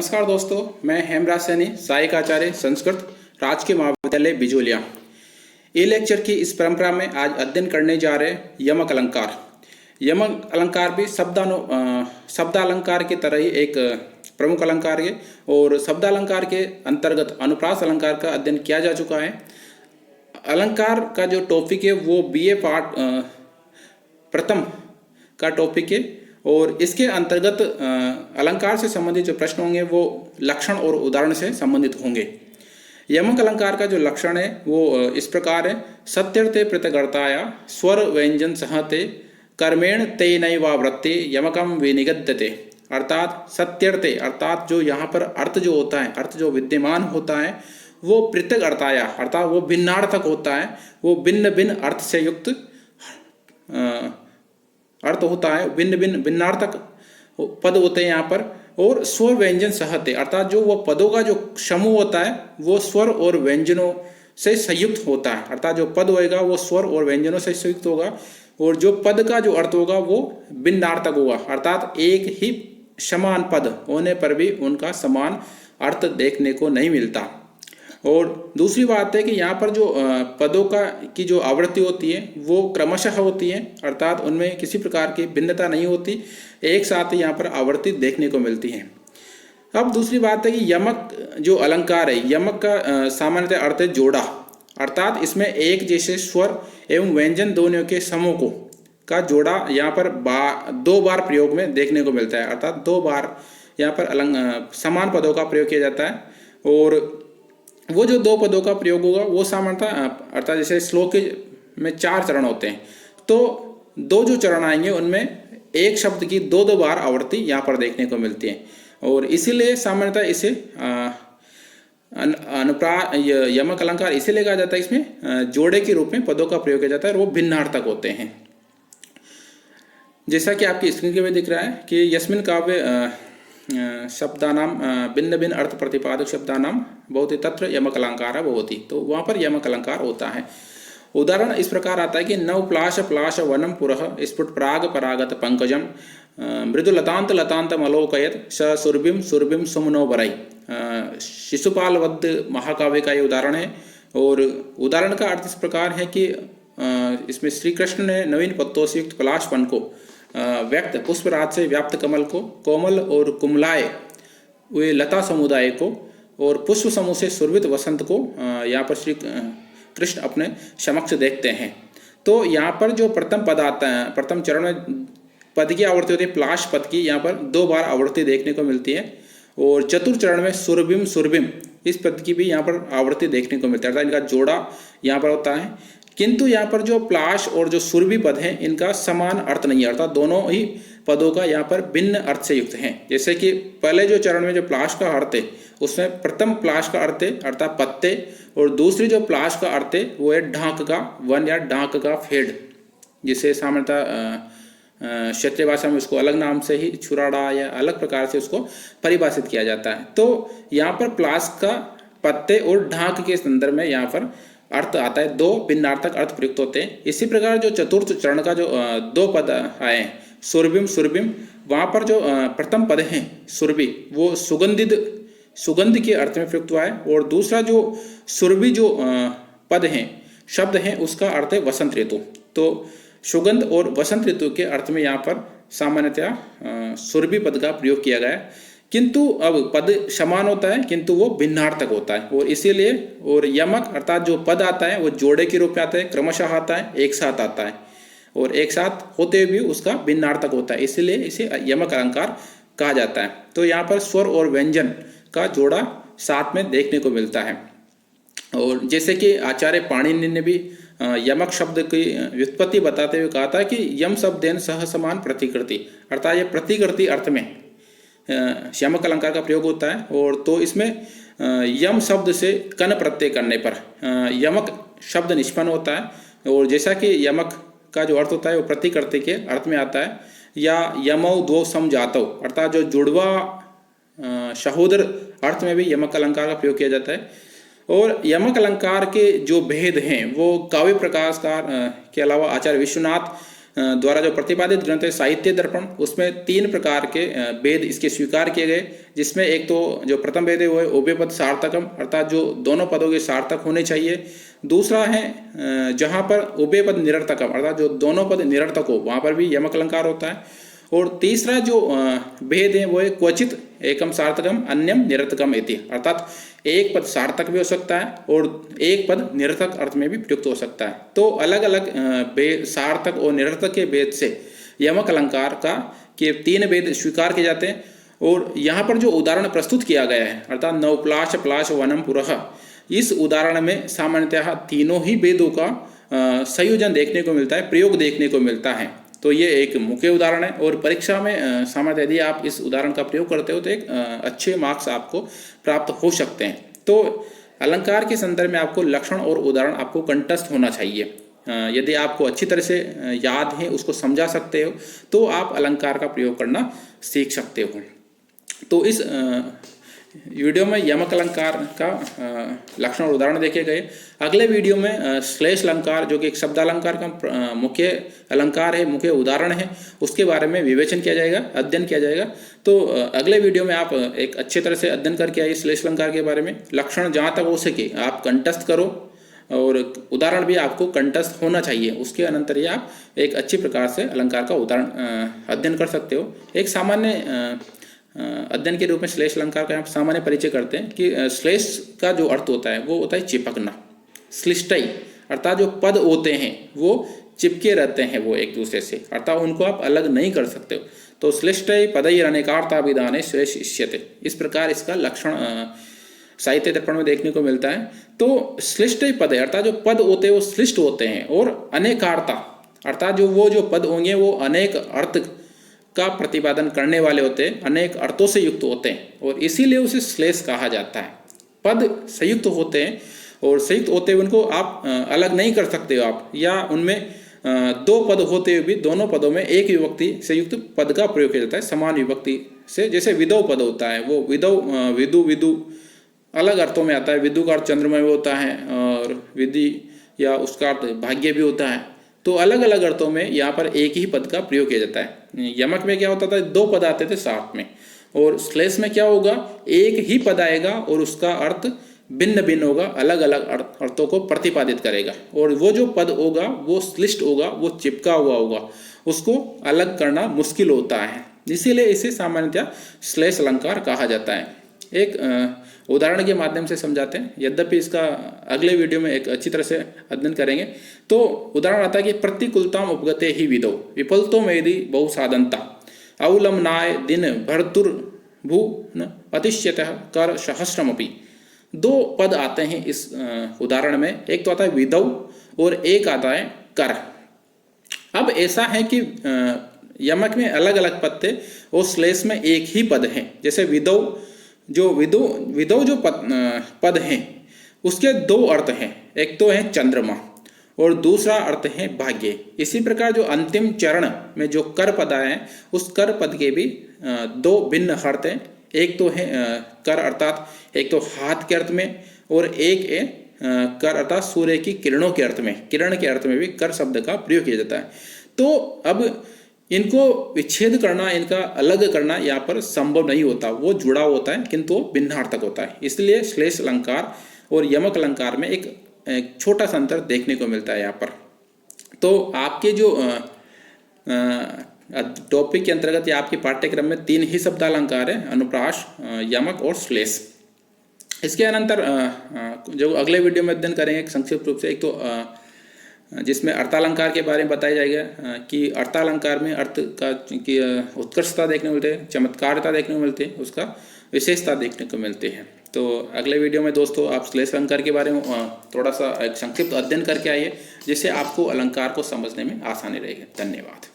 नमस्कार दोस्तों, मैं हेमराज सैनी, सहायक आचार्य संस्कृत, राजकीय महाविद्यालय बिजोलिया। ई लेक्चर की इस परंपरा में आज अध्ययन करने जा रहे हैं यमक अलंकार। यमक अलंकार भी शब्दालंकार की तरह ही एक प्रमुख अलंकार है और शब्दालंकार के अंतर्गत अनुप्रास अलंकार का अध्ययन किया जा चुका है। अलंकार का जो टॉपिक है वो बीए पार्ट प्रथम का टॉपिक है और इसके अंतर्गत अलंकार से संबंधित जो प्रश्न होंगे वो लक्षण और उदाहरण से संबंधित होंगे। यमक अलंकार का जो लक्षण है वो इस प्रकार है। सत्यर्थे प्रत्यगर्ताया स्वर व्यंजन सहते कर्मेण ते नैवावृत्ति यमकम विनिगद्यते। अर्थात सत्यर्थे अर्थात जो यहाँ पर अर्थ जो होता है, अर्थ जो विद्यमान होता है वो पृथक अर्थाया अर्थात वो भिन्नार्थक होता है, वो भिन्न भिन्न अर्थ से युक्त अर्थ होता है, भिन्नार्थक पद होते हैं यहाँ पर। और स्वर व्यंजन सहते अर्थात जो वो पदों का जो समूह होता है वो स्वर और व्यंजनों से संयुक्त होता है, अर्थात जो पद होएगा वो स्वर और व्यंजनों से संयुक्त होगा और जो पद का जो अर्थ होगा वो भिन्नार्थक होगा, अर्थात एक ही समान पद होने पर भी उनका समान अर्थ देखने को नहीं मिलता। और दूसरी बात है कि यहाँ पर जो पदों की जो आवृत्ति होती है वो क्रमशः होती है, अर्थात उनमें किसी प्रकार की भिन्नता नहीं होती, एक साथ ही यहाँ पर आवृत्ति देखने को मिलती है। अब दूसरी बात है कि यमक जो अलंकार है, यमक का सामान्यतः अर्थ है जोड़ा, अर्थात इसमें एक जैसे स्वर एवं व्यंजन दोनों के समूह को का जोड़ा यहाँ पर दो बार प्रयोग में देखने को मिलता है, अर्थात दो बार यहाँ पर समान पदों का प्रयोग किया जाता है। और वो जो दो पदों का प्रयोग होगा वो सामान्यतः अर्थात जैसे श्लोक में 4 चरण होते हैं तो दो जो चरण आएंगे उनमें एक शब्द की दो बार आवृत्ति यहाँ पर देखने को मिलती है और इसीलिए सामान्यतः इसे यमक अलंकार इसीलिए कहा जाता है, इसमें जोड़े के रूप में पदों का प्रयोग किया जाता है और वो भिन्नार्थक होते हैं। जैसा कि आपकी स्क्रीन के में दिख रहा है कि यस्मिन काव्य शब्दानाम भिन्न भिन्न अर्थ प्रतिपादक शब्दानाम भवति तत्र यमक अलंकार भवति, तो वहाँ पर यमक अलंकार होता है। उदाहरण इस प्रकार आता है कि नव प्लाश प्लाश वनम पुरः स्फुट पराग परागत पंकजम मृदु लतांत लतांतम अलोकयत स सुरभिम सुरभिम सुमनो बरई। शिशुपाल वध महाकाव्य का ये उदाहरण है और उदाहरण का अर्थ इस प्रकार है कि इसमें श्री कृष्ण ने नवीन पत्तों से युक्त पलाश वन को व्यक्त पुष्पराज से व्याप्त कमल को कोमल और कुमलाए हुए लता समुदाय को और पुष्प समूह से सुरभित वसंत को यहाँ पर श्री कृष्ण अपने समक्ष देखते हैं। तो यहाँ पर जो प्रथम पद आता है, प्रथम चरण में पद की आवृत्ति होती है प्लाश पद की, यहाँ पर 2 बार आवृत्ति देखने को मिलती है और चतुर्थ चरण में सुरभिम सुरभिम इस पद की भी यहाँ पर आवृत्ति देखने को मिलती है, अर्थात इनका जोड़ा यहाँ पर होता है। किंतु यहाँ पर जो प्लाश और जो सुरभि पद हैं इनका समान अर्थ नहीं है, अर्थात दोनों ही पदों का यहाँ पर भिन्न अर्थ से युक्त हैं। जैसे कि पहले जो चरण में जो प्लाश का अर्थ है उसमें प्रथम प्लाश का अर्थ है अर्थात पत्ते और दूसरी जो प्लाश का अर्थ है वो है ढाक का वन या ढाक का फेड़, जिसे सामान्यतः क्षेत्रीय भाषा में उसको अलग नाम से ही छुराड़ा या अलग प्रकार से उसको परिभाषित किया जाता है। तो यहाँ पर प्लाश का पत्ते और ढाक के संदर्भ में यहाँ पर अर्थ आता है, 2 भिन्नार्थक अर्थ प्रयुक्त होते हैं। इसी प्रकार जो चतुर्थ चरण का जो 2 पद आए सुरभिम सुरभिम, वहाँ पर जो प्रथम पद हैं सुरभि वो सुगंध के अर्थ में प्रयुक्त हुआ है और दूसरा जो सुरभि जो पद हैं शब्द हैं उसका अर्थ है वसंत ऋतु। तो सुगंध और वसंत ऋतु के अर्थ में यहाँ पर सामान्यतः सुरभि पद का प्रयोग किया गया है, किंतु अब पद समान होता है किंतु वो भिन्नार्थक होता है और इसीलिए और यमक अर्थात जो पद आता है वो जोड़े के रूप में आता है, क्रमशः आता है, एक साथ आता है और एक साथ होते हुए भी उसका भिन्नार्थक होता है, इसीलिए इसे यमक अलंकार कहा जाता है। तो यहाँ पर स्वर और व्यंजन का जोड़ा साथ में देखने को मिलता है। और जैसे कि आचार्य पाणिनि ने भी यमक शब्द की व्युत्पत्ति बताते हुए कहा था कि यम शब्देन सह समान प्रतिकृति, अर्थात ये प्रतिकृति अर्थ में यमक अलंकार का प्रयोग होता है। और तो इसमें यम शब्द से कन प्रत्यय करने पर यमक शब्द निष्पन्न होता है और जैसा कि यमक का जो अर्थ होता है वो प्रतिकृति के अर्थ में आता है, या यमौ द्वौ समजातौ अर्थात जो जुड़वा सहोदर अर्थ में भी यमक अलंकार का प्रयोग किया जाता है। और यमक अलंकार के जो भेद हैं वो काव्य प्रकाशकार के अलावा आचार्य विश्वनाथ द्वारा जो प्रतिपादित ग्रंथ है साहित्य दर्पण, उसमें 3 प्रकार के वेद इसके स्वीकार किए गए, जिसमें एक तो जो प्रथम वेद है वो है उभय पद सार्थकम, अर्थात जो दोनों पदों के सार्थक होने चाहिए। दूसरा है जहाँ पर उभय पद निरर्थकम, अर्थात जो दोनों पद निरर्थक हो वहाँ पर भी यमक अलंकार होता है। और तीसरा जो भेद है वो है क्वचित एकम सार्थकम अन्यम निरर्थकम इति, अर्थात एक पद सार्थक भी हो सकता है और एक पद निरर्थक अर्थ में भी प्रयुक्त हो सकता है। तो अलग अलग सार्थक और निरर्थक के भेद से यमक अलंकार का के 3 भेद स्वीकार किए जाते हैं। और यहाँ पर जो उदाहरण प्रस्तुत किया गया है अर्थात नवप्लाश प्लाश वनम पुरः, इस उदाहरण में सामान्यतः तीनों ही वेदों का संयोजन देखने को मिलता है, प्रयोग देखने को मिलता है। तो ये एक मुख्य उदाहरण है और परीक्षा में सामान्यतः यदि आप इस उदाहरण का प्रयोग करते हो तो एक अच्छे मार्क्स आपको प्राप्त हो सकते हैं। तो अलंकार के संदर्भ में आपको लक्षण और उदाहरण आपको कंठस्थ होना चाहिए। यदि आपको अच्छी तरह से याद है, उसको समझा सकते हो, तो आप अलंकार का प्रयोग करना सीख सकते हो। तो इस वीडियो में यमक अलंकार का लक्षण और उदाहरण देखे गए। अगले वीडियो में श्लेष अलंकार, जो कि एक शब्द अलंकार का मुख्य अलंकार है, मुख्य उदाहरण है, उसके बारे में विवेचन किया जाएगा, अध्ययन किया जाएगा। तो अगले वीडियो में आप एक अच्छे तरह से अध्ययन करके आइए श्लेष अलंकार के बारे में। लक्षण जहाँ तक हो सके आप कंठस्थ करो और उदाहरण भी आपको कंठस्थ होना चाहिए, उसके अनंतर ही आप एक अच्छी प्रकार से अलंकार का उदाहरण अध्ययन कर सकते हो। एक सामान्य अध्ययन के रूप में श्लेष अलंकार का आप सामान्य परिचय करते हैं कि श्लेष का जो अर्थ होता है वो होता है चिपकना। श्लिष्टई अर्थात जो पद होते हैं वो चिपके रहते हैं वो एक दूसरे से, अर्थात उनको आप अलग नहीं कर सकते हो। तो श्लिष्टई पदैर अनेकार्थाभिधाने श्लेष इष्यते, इस प्रकार इसका लक्षण साहित्य दर्पण में देखने को मिलता है। तो श्लिष्टई पद अर्थात जो पद होते हैं वो श्लिष्ट होते हैं और अनेकार्था अर्थात जो वो जो पद होंगे वो अनेक अर्थ का प्रतिपादन करने वाले होते हैं, अनेक अर्थों से युक्त होते हैं और इसीलिए उसे श्लेष कहा जाता है। पद संयुक्त होते हैं और संयुक्त होते हुए उनको आप अलग नहीं कर सकते हो आप, या उनमें 2 पद होते हुए भी दोनों पदों में एक विभक्ति से युक्त पद का प्रयोग किया जाता है समान विभक्ति से। जैसे विदौ पद होता है, वो विदौ विदु विदु अलग अर्थों में आता है। विदु का अर्थ चंद्रमय होता है और विधि या उसका अर्थ भाग्य भी होता है। तो अलग अलग अर्थों में यहाँ पर एक ही पद का प्रयोग किया जाता है। यमक में क्या होता था, 2 पद आते थे साथ में, और श्लेष में क्या होगा, एक ही पद आएगा और उसका अर्थ भिन्न भिन्न होगा, अलग अलग अर्थों को प्रतिपादित करेगा। और वो जो पद होगा वो श्लिष्ट होगा, वो चिपका हुआ होगा, उसको अलग करना मुश्किल होता है, इसीलिए इसे सामान्यतः श्लेष अलंकार कहा जाता है। एक उदाहरण के माध्यम से समझाते हैं, यद्यपि इसका अगले वीडियो में एक अच्छी तरह से अध्ययन करेंगे। तो उदाहरण आता है कि प्रतिकूलताम उपगते ही विदो विफलतो मेदि बहुसाधनता अवलंबनाय दिन भर्तुर्भु अतिश्यतः कर सहस्रमपि। 2 पद आते हैं इस उदाहरण में, एक तो आता है विदौ और एक आता है कर। अब ऐसा है कि यमक में अलग अलग पद थे और श्लेष में एक ही पद है। जैसे विदौ विदौ जो पद हैं उसके 2 अर्थ हैं, एक तो है चंद्रमा और दूसरा अर्थ है भाग्य। इसी प्रकार जो अंतिम चरण में जो कर पद आए हैं उस कर पद के भी 2 भिन्न अर्थ हैं। एक तो है कर अर्थात एक तो हाथ के अर्थ में, और एक है कर अर्थात सूर्य की किरणों के अर्थ में, किरण के अर्थ में भी कर शब्द का प्रयोग किया जाता है। तो अब इनको विच्छेद करना, इनका अलग करना यहाँ पर संभव नहीं होता, वो जुड़ा होता है किंतु भिन्नार्थक होता है। इसलिए श्लेष अलंकार और यमक अलंकार में एक छोटा सा अंतर देखने को मिलता है यहाँ पर। तो आपके जो टॉपिक के अंतर्गत या आपके पाठ्यक्रम में 3 ही शब्द अलंकार है, अनुप्रास, यमक और श्लेष। इसके अनंतर जो अगले वीडियो में अध्ययन करेंगे संक्षिप्त रूप से, एक तो जिसमें अर्थालंकार के बारे में बताया जाएगा कि अर्थालंकार में अर्थ का की उत्कृष्टता देखने को मिलते हैं, चमत्कारिता देखने को मिलते हैं, उसका विशेषता देखने को मिलते हैं। तो अगले वीडियो में दोस्तों आप श्लेष अलंकार के बारे में थोड़ा सा एक संक्षिप्त अध्ययन करके आइए, जिससे आपको अलंकार को समझने में आसानी रहेगी। धन्यवाद।